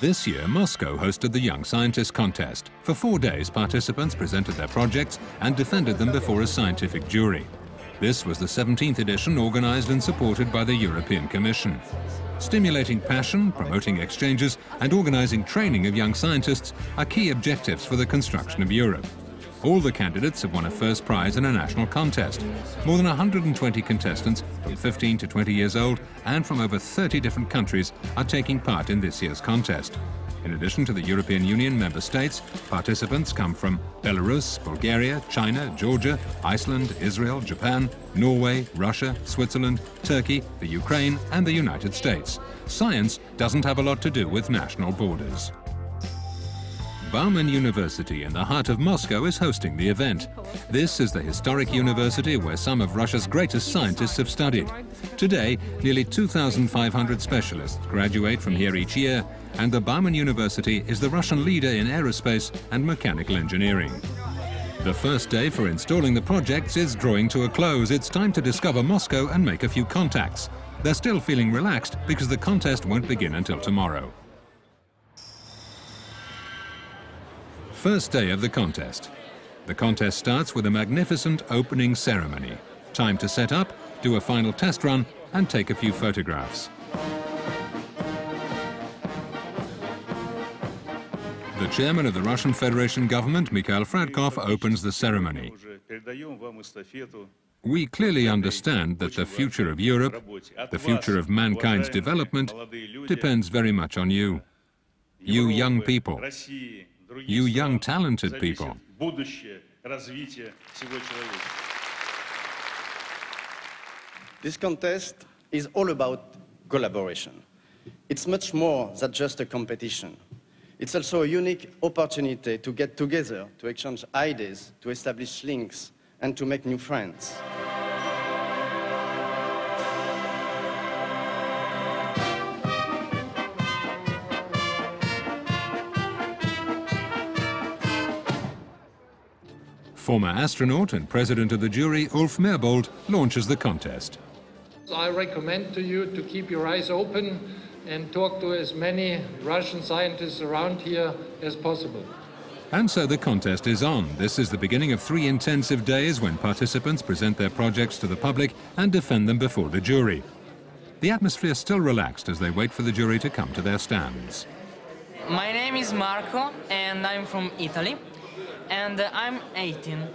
This year, Moscow hosted the Young Scientist Contest. For 4 days, participants presented their projects and defended them before a scientific jury. This was the 17th edition, organized and supported by the European Commission. Stimulating passion, promoting exchanges, and organizing training of young scientists are key objectives for the construction of Europe. All the candidates have won a first prize in a national contest. More than 120 contestants from 15 to 20 years old and from over 30 different countries are taking part in this year's contest. In addition to the European Union member states, participants come from Belarus, Bulgaria, China, Georgia, Iceland, Israel, Japan, Norway, Russia, Switzerland, Turkey, the Ukraine, and the United States. Science doesn't have a lot to do with national borders. Bauman University in the heart of Moscow is hosting the event. This is the historic university where some of Russia's greatest scientists have studied. Today, nearly 2,500 specialists graduate from here each year, and the Bauman University is the Russian leader in aerospace and mechanical engineering. The first day for installing the projects is drawing to a close. It's time to discover Moscow and make a few contacts. They're still feeling relaxed because the contest won't begin until tomorrow. First day of the contest. The contest starts with a magnificent opening ceremony. Time to set up, do a final test run, and take a few photographs. The chairman of the Russian Federation government, Mikhail Fradkov, opens the ceremony. We clearly understand that the future of Europe, the future of mankind's development, depends very much on you. You young people. You young, talented people. This contest is all about collaboration. It's much more than just a competition. It's also a unique opportunity to get together, to exchange ideas, to establish links, and to make new friends. Former astronaut and president of the jury, Ulf Merbold, launches the contest. I recommend to you to keep your eyes open and talk to as many Russian scientists around here as possible. And so the contest is on. This is the beginning of 3 intensive days when participants present their projects to the public and defend them before the jury. The atmosphere is still relaxed as they wait for the jury to come to their stands. My name is Marco and I'm from Italy. And I'm 18.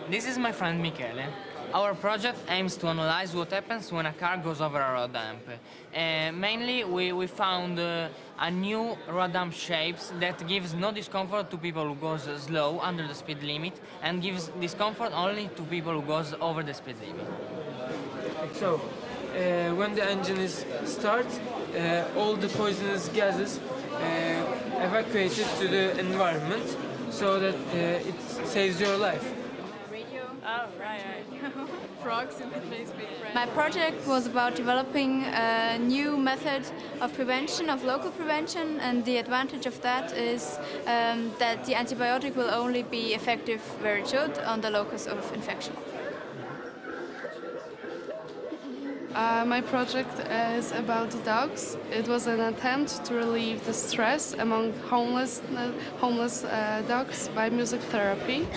This is my friend Michele. Our project aims to analyze what happens when a car goes over a road hump. Mainly, we found a new road hump shapes that gives no discomfort to people who goes slow under the speed limit and gives discomfort only to people who goes over the speed limit. So, when the engine is starts, all the poisonous gases evacuated to the environment, so that it saves your life. Radio? Oh, right. Frogs in the face, big friends. My project was about developing a new method of prevention, of local prevention, and the advantage of that is that the antibiotic will only be effective where it should, on the locus of infection. My project is about dogs. It was an attempt to relieve the stress among homeless dogs by music therapy.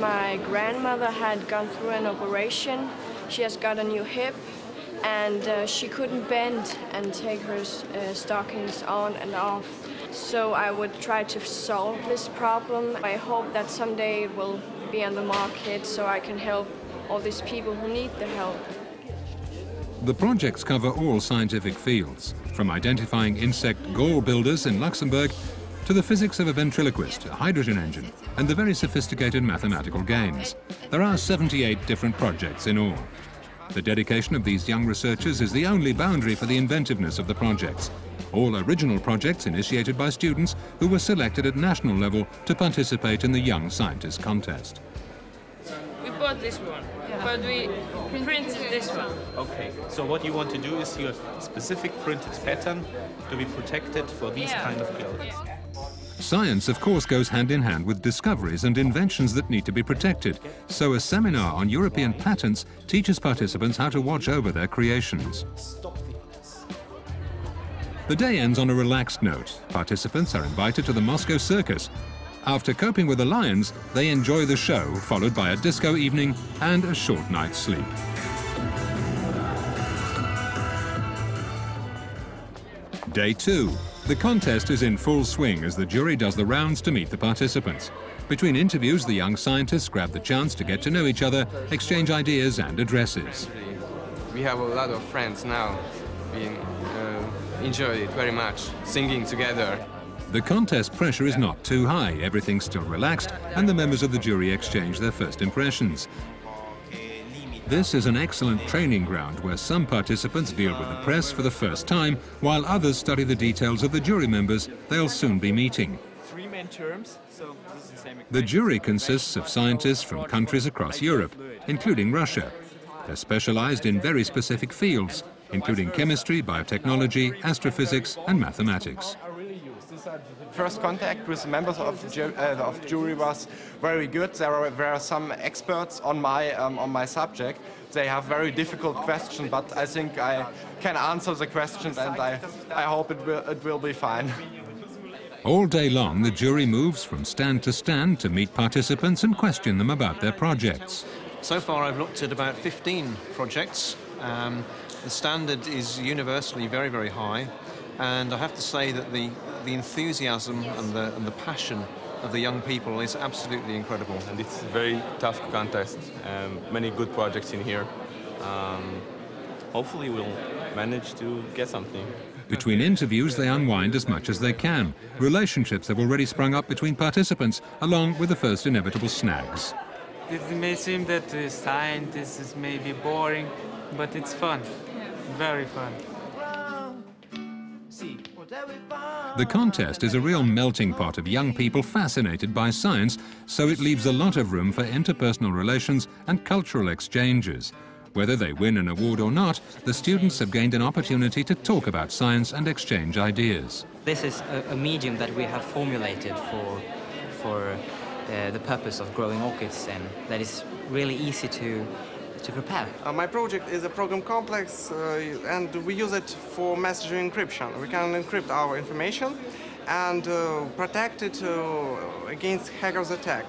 My grandmother had gone through an operation. She has got a new hip, and she couldn't bend and take her stockings on and off. So I would try to solve this problem. I hope that someday it will be on the market so I can help all these people who need the help. The projects cover all scientific fields, from identifying insect gall builders in Luxembourg to the physics of a ventriloquist, a hydrogen engine, and the very sophisticated mathematical games. There are 78 different projects in all. The dedication of these young researchers is the only boundary for the inventiveness of the projects. All original projects initiated by students who were selected at national level to participate in the Young Scientist Contest. We bought this one, but we printed this one. Okay, so what you want to do is your specific printed pattern to be protected for these kind of buildings. Science, of course, goes hand in hand with discoveries and inventions that need to be protected. So a seminar on European patents teaches participants how to watch over their creations. The day ends on a relaxed note. Participants are invited to the Moscow Circus. After coping with the lions, they enjoy the show, followed by a disco evening and a short night's sleep. Day 2. The contest is in full swing as the jury does the rounds to meet the participants. Between interviews, the young scientists grab the chance to get to know each other, exchange ideas and addresses. We have a lot of friends now. We enjoy it very much, singing together. The contest pressure is not too high, everything's still relaxed, and the members of the jury exchange their first impressions. This is an excellent training ground where some participants deal with the press for the first time, while others study the details of the jury members they'll soon be meeting. The jury consists of scientists from countries across Europe, including Russia. They're specialized in very specific fields, including chemistry, biotechnology, astrophysics and mathematics. First contact with members of the jury was very good. There were some experts on my subject. They have very difficult questions, but I think I can answer the questions, and I hope it will be fine. All day long, the jury moves from stand to meet participants and question them about their projects. So far, I've looked at about 15 projects. The standard is universally very, very high. And I have to say that the enthusiasm and the passion of the young people is absolutely incredible. And it's a very tough contest. Many good projects in here. Hopefully we'll manage to get something. Between interviews, they unwind as much as they can. Relationships have already sprung up between participants, along with the first inevitable snags. It may seem that science is maybe boring, but it's fun. Very fun. The contest is a real melting pot of young people fascinated by science, so it leaves a lot of room for interpersonal relations and cultural exchanges. Whether they win an award or not, the students have gained an opportunity to talk about science and exchange ideas. This is a medium that we have formulated for the purpose of growing orchids, and that is really easy to prepare. My project is a program complex, and we use it for message encryption. We can encrypt our information and protect it against hackers' attack.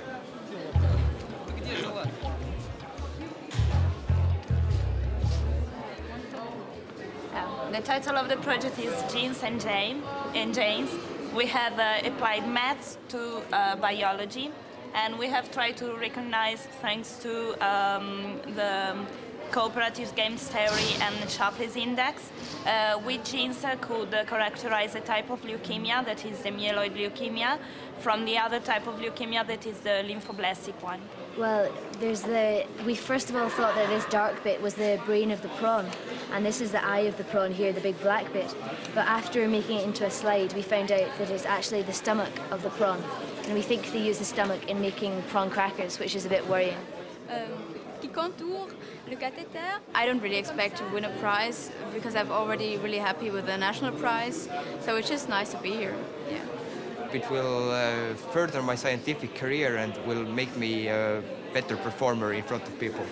The title of the project is Genes and Genes. We have applied maths to biology, and we have tried to recognize, thanks to the cooperative games theory and Shapley's index, which genes could characterize a type of leukemia, that is the myeloid leukemia, from the other type of leukemia, that is the lymphoblastic one. Well, we first of all thought that this dark bit was the brain of the prawn, and this is the eye of the prawn here, the big black bit. But after making it into a slide, we found out that it's actually the stomach of the prawn, and we think they use the stomach in making prawn crackers, which is a bit worrying. I don't really expect to win a prize because I'm already really happy with the national prize, so it's just nice to be here. Yeah. It will further my scientific career and will make me a better performer in front of people.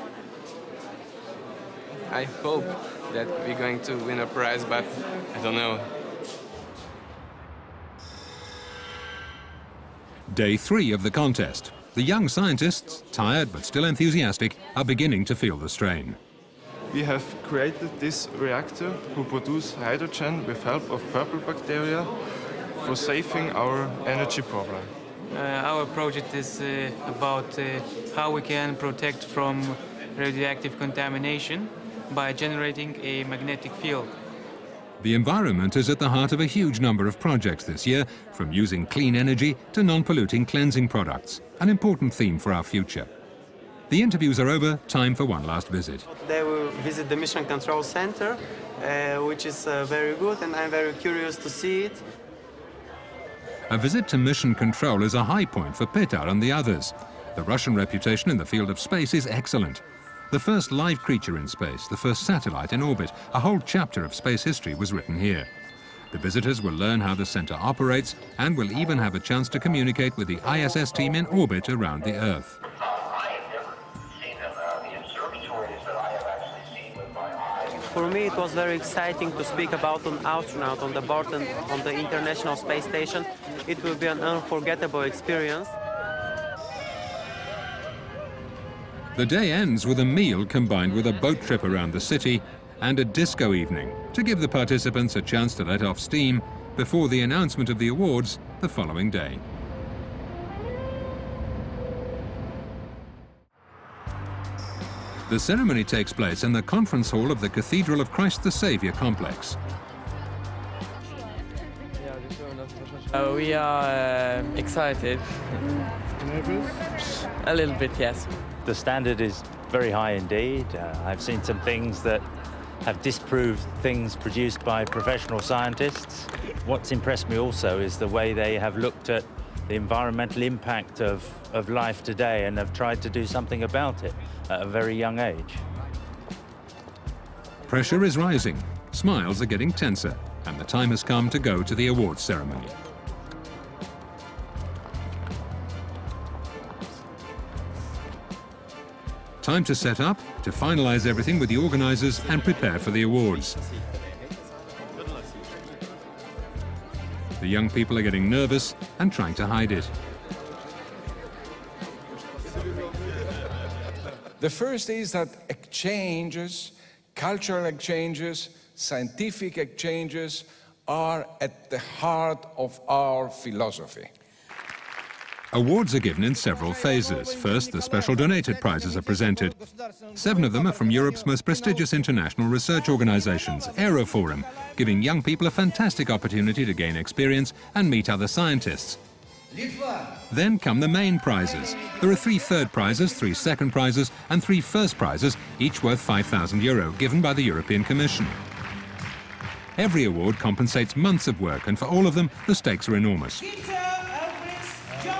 I hope that we're going to win a prize, but I don't know. Day 3 of the contest. The young scientists, tired but still enthusiastic, are beginning to feel the strain. We have created this reactor who produce hydrogen with help of purple bacteria for saving our energy problem. Our project is about how we can protect from radioactive contamination by generating a magnetic field. The environment is at the heart of a huge number of projects this year, from using clean energy to non-polluting cleansing products, an important theme for our future. The interviews are over, time for one last visit. They will visit the Mission Control Center, which is very good, and I'm very curious to see it. A visit to Mission Control is a high point for Petar and the others. The Russian reputation in the field of space is excellent. The first live creature in space, the first satellite in orbit, a whole chapter of space history was written here. The visitors will learn how the center operates and will even have a chance to communicate with the ISS team in orbit around the Earth. for me it was very exciting to speak about an astronaut on the board and on the International Space Station. It will be an unforgettable experience. The day ends with a meal combined with a boat trip around the city and a disco evening to give the participants a chance to let off steam before the announcement of the awards the following day. The ceremony takes place in the conference hall of the Cathedral of Christ the Saviour complex. We are excited. Nervous? A little bit, yes. The standard is very high indeed. I've seen some things that have disproved things produced by professional scientists. What's impressed me also is the way they have looked at the environmental impact of life today and have tried to do something about it at a very young age. Pressure is rising, smiles are getting tenser, and the time has come to go to the awards ceremony. Time to set up, to finalize everything with the organizers and prepare for the awards. The young people are getting nervous and trying to hide it. The first is that exchanges, cultural exchanges, scientific exchanges are at the heart of our philosophy. Awards are given in several phases. First, the special donated prizes are presented. 7 of them are from Europe's most prestigious international research organizations, Aeroforum, giving young people a fantastic opportunity to gain experience and meet other scientists. Then come the main prizes. There are 3 third prizes, 3 second prizes, and 3 first prizes, each worth €5,000, given by the European Commission. Every award compensates months of work, and for all of them, the stakes are enormous.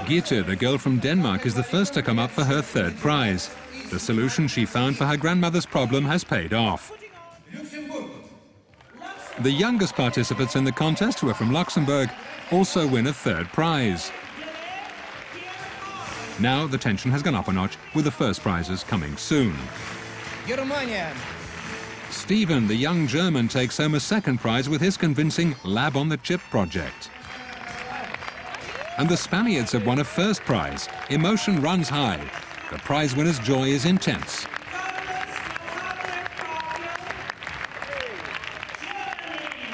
Gitte, the girl from Denmark, is the first to come up for her 3rd prize. The solution she found for her grandmother's problem has paid off. The youngest participants in the contest, who are from Luxembourg, also win a 3rd prize. Now the tension has gone up a notch, with the first prizes coming soon. Stephen, the young German, takes home a 2nd prize with his convincing Lab on the Chip project. And the Spaniards have won a 1st prize. Emotion runs high. The prize winner's joy is intense.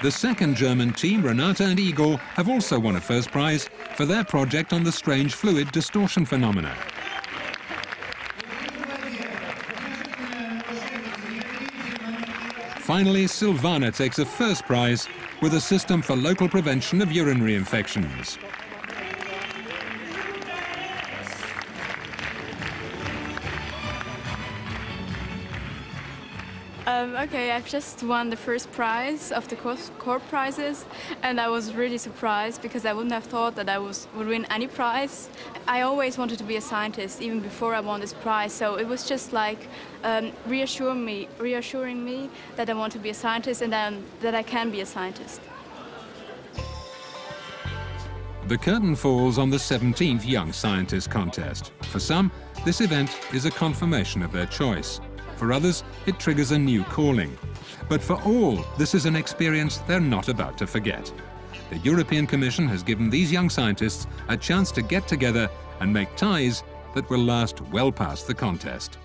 The 2nd German team, Renata and Igor, have also won a 1st prize for their project on the strange fluid distortion phenomena. Finally, Silvana takes a 1st prize with a system for local prevention of urinary infections. Okay, I've just won the 1st prize of the core prizes, and I was really surprised because I wouldn't have thought that I would win any prize. I always wanted to be a scientist, even before I won this prize, so it was just like reassuring me that I want to be a scientist and that I can be a scientist. The curtain falls on the 17th Young Scientist Contest. For some, this event is a confirmation of their choice. For others, it triggers a new calling. But for all, this is an experience they're not about to forget. The European Commission has given these young scientists a chance to get together and make ties that will last well past the contest.